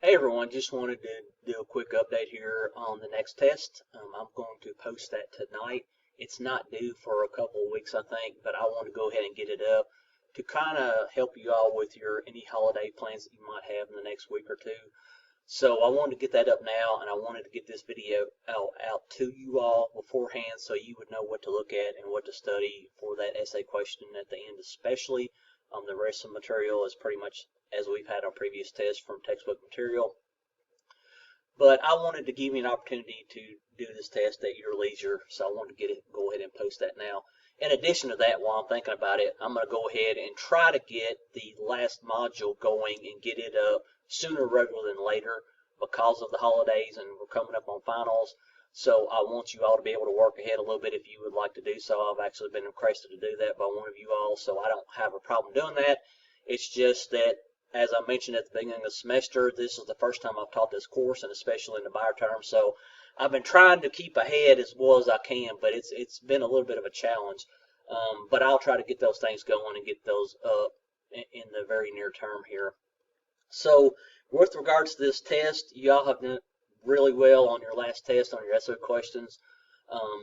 Hey everyone, just wanted to do a quick update here on the next test. I'm going to post that tonight. It's not due for a couple of weeks, I think, but I want to go ahead and get it up to kind of help you all with your any holiday plans that you might have in the next week or two. So I wanted to get that up now, and I wanted to get this video out to you all beforehand so you would know what to look at and what to study for that essay question at the end especially. The rest of the material is pretty much as we've had on previous tests from textbook material. But I wanted to give you an opportunity to do this test at your leisure, so I wanted to go ahead and post that now. In addition to that, while I'm thinking about it, I'm going to go ahead and try to get the last module going and get it up sooner rather than later because of the holidays and we're coming up on finals. So I want you all to be able to work ahead a little bit if you would like to do so. I've actually been requested to do that by one of you all, so I don't have a problem doing that. It's just that, as I mentioned at the beginning of the semester, this is the first time I've taught this course, and especially in the bio term. So I've been trying to keep ahead as well as I can, but it's been a little bit of a challenge. But I'll try to get those things going and get those up in the very near term here. So with regards to this test, y'all have done really well on your last test on your essay questions.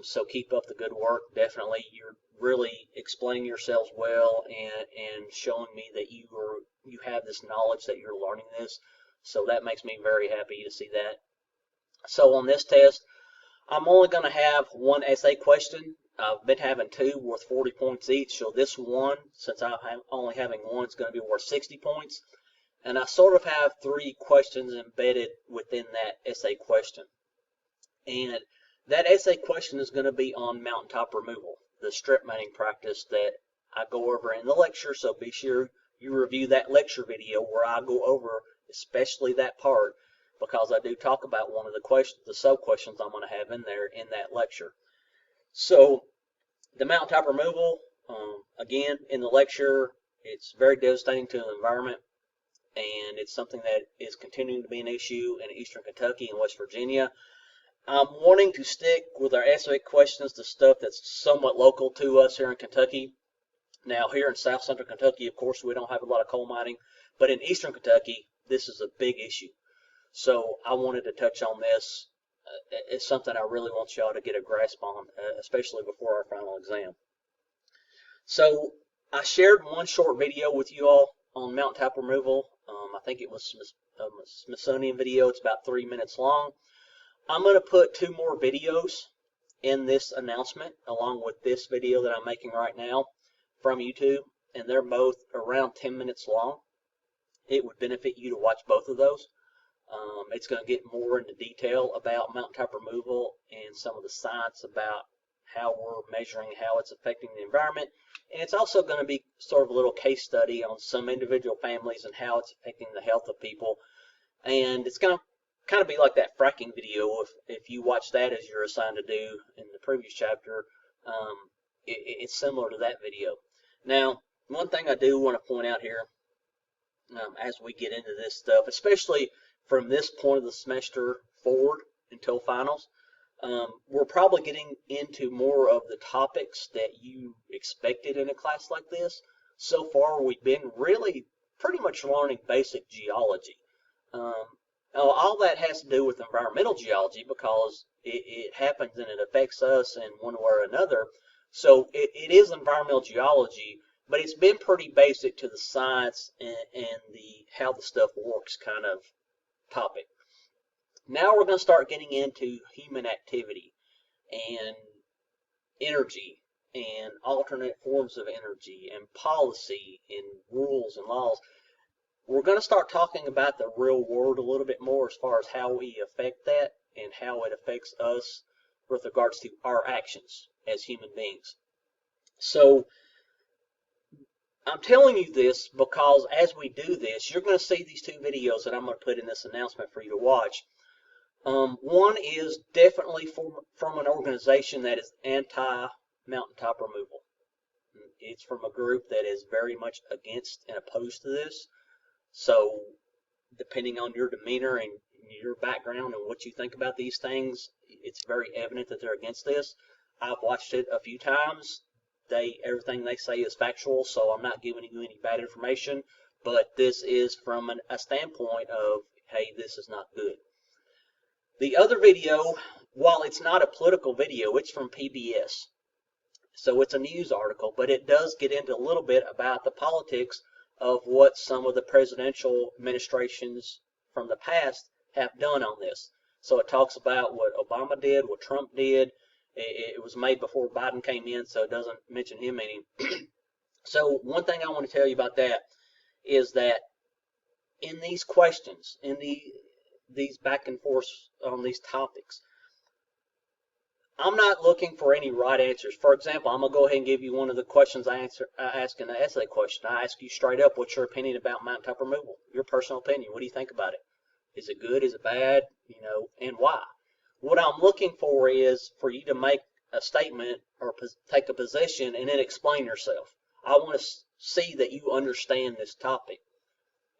So keep up the good work. Definitely, you're really explaining yourselves well and showing me that you have this knowledge that you're learning this. So that makes me very happy to see that. So on this test, I'm only going to have one essay question. I've been having two worth 40 points each. So this one, since I'm only having one, it's going to be worth 60 points. And I sort of have three questions embedded within that essay question. And that essay question is going to be on mountaintop removal, the strip mining practice that I go over in the lecture. So be sure you review that lecture video where I go over especially that part, because I do talk about one of the questions, the sub-questions I'm going to have in there in that lecture. So the mountaintop removal, again, in the lecture, it's very devastating to the environment. And it's something that is continuing to be an issue in eastern Kentucky and West Virginia. I'm wanting to stick with our essay questions to stuff that's somewhat local to us here in Kentucky. Now, here in south central Kentucky, of course, we don't have a lot of coal mining, but in eastern Kentucky, this is a big issue. So I wanted to touch on this. It's something I really want y'all to get a grasp on, especially before our final exam. So I shared one short video with you all on mountaintop removal. I think it was a Smithsonian video. It's about 3 minutes long. I'm going to put two more videos in this announcement along with this video that I'm making right now from YouTube, and they're both around 10 minutes long. It would benefit you to watch both of those. It's going to get more into detail about mountaintop removal and some of the science about how we're measuring how it's affecting the environment. And it's also going to be sort of a little case study on some individual families and how it's affecting the health of people. And it's going to kind of be like that fracking video. If you watch that as you're assigned to do in the previous chapter, it's similar to that video. Now, one thing I do want to point out here as we get into this stuff, especially from this point of the semester forward until finals, we're probably getting into more of the topics that you expected in a class like this. So far, we've been really pretty much learning basic geology. All that has to do with environmental geology because it happens and it affects us in one way or another. So it is environmental geology, but it's been pretty basic to the science and the how the stuff works kind of topic. Now we're going to start getting into human activity and energy and alternate forms of energy and policy and rules and laws. We're going to start talking about the real world a little bit more as far as how we affect that and how it affects us with regards to our actions as human beings. So I'm telling you this because as we do this, you're going to see these two videos that I'm going to put in this announcement for you to watch. One is definitely from an organization that is anti-mountaintop removal. It's from a group that is very much against and opposed to this. So depending on your demeanor and your background and what you think about these things, it's very evident that they're against this. I've watched it a few times. Everything they say is factual, so I'm not giving you any bad information. But this is from a standpoint of hey, this is not good. The other video, while it's not a political video, it's from PBS. So it's a news article, but it does get into a little bit about the politics of what some of the presidential administrations from the past have done on this. So it talks about what Obama did, what Trump did. It was made before Biden came in, so it doesn't mention him any. So one thing I want to tell you about that is that in these questions, in these back and forth on these topics, I'm not looking for any right answers. For example, I'm going to go ahead and give you one of the questions I ask in the essay question. I ask you straight up, what's your opinion about mountaintop removal? Your personal opinion. What do you think about it? Is it good? Is it bad? And why? What I'm looking for is for you to make a statement or take a position and then explain yourself. I want to see that you understand this topic.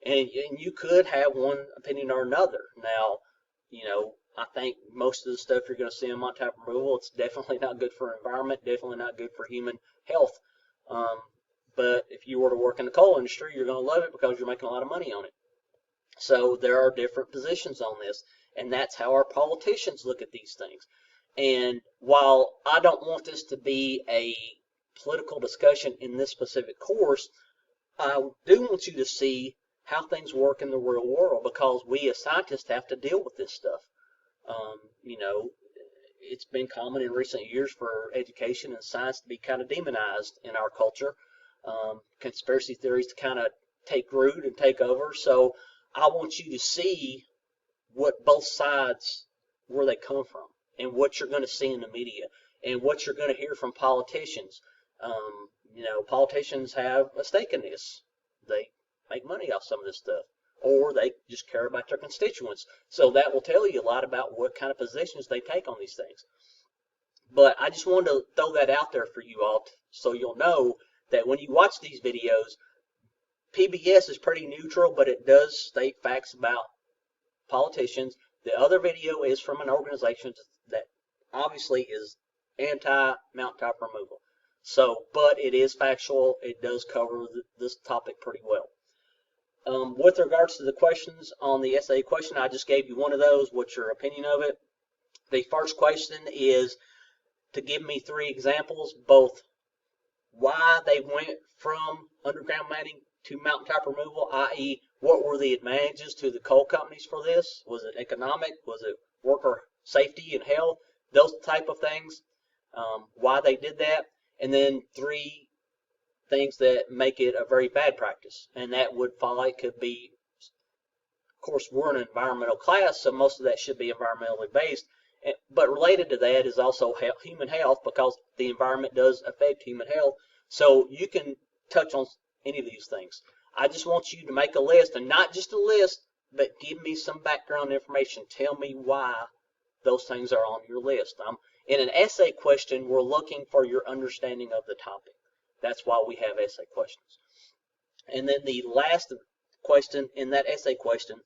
And you could have one opinion or another. Now, I think most of the stuff you're going to see in mountaintop removal, it's definitely not good for environment, definitely not good for human health. But if you were to work in the coal industry, you're going to love it because you're making a lot of money on it. So there are different positions on this, and that's how our politicians look at these things. And while I don't want this to be a political discussion in this specific course, I do want you to see how things work in the real world, because we as scientists have to deal with this stuff. It's been common in recent years for education and science to be kind of demonized in our culture. Conspiracy theories to kind of take root and take over. So I want you to see what both sides, where they come from, and what you're going to see in the media, and what you're going to hear from politicians. Politicians have a stake in this. They make money off some of this stuff, or they just care about their constituents. So that will tell you a lot about what kind of positions they take on these things. But I just wanted to throw that out there for you all so you'll know that when you watch these videos, PBS is pretty neutral, but it does state facts about politicians. The other video is from an organization that obviously is anti-mountaintop removal. So, but it is factual. It does cover this topic pretty well. With regards to the questions on the essay question, I just gave you one of those. What's your opinion of it? The first question is to give me 3 examples, both why they went from underground mining to mountaintop removal, i.e., what were the advantages to the coal companies for this? Was it economic? Was it worker safety and health? Those type of things. Why they did that. And then 3 things that make it a very bad practice. And that would fall, it could be, of course, we're an environmental class, so most of that should be environmentally based. But related to that is also human health, because the environment does affect human health. So you can touch on any of these things. I just want you to make a list, and not just a list, but give me some background information. Tell me why those things are on your list. In an essay question, we're looking for your understanding of the topic. That's why we have essay questions. And then the last question in that essay question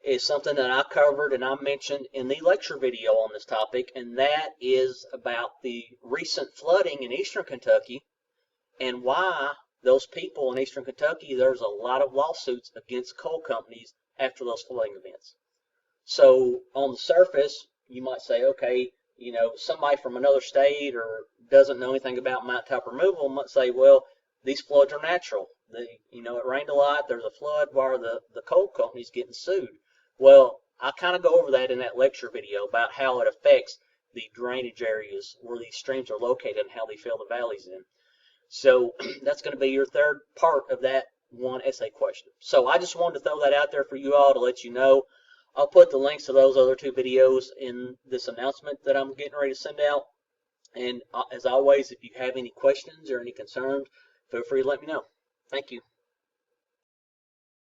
is something that I covered and I mentioned in the lecture video on this topic, and that is about the recent flooding in eastern Kentucky and why those people in eastern Kentucky, there's a lot of lawsuits against coal companies after those flooding events. So on the surface, you might say, okay, somebody from another state or doesn't know anything about mountaintop removal might say, well, these floods are natural. It rained a lot, there's a flood, why are the coal companies getting sued? Well, I kind of go over that in that lecture video about how it affects the drainage areas where these streams are located and how they fill the valleys in. So that's going to be your third part of that one essay question. So I just wanted to throw that out there for you all to let you know. I'll put the links to those other 2 videos in this announcement that I'm getting ready to send out. And as always, if you have any questions or any concerns, feel free to let me know. Thank you.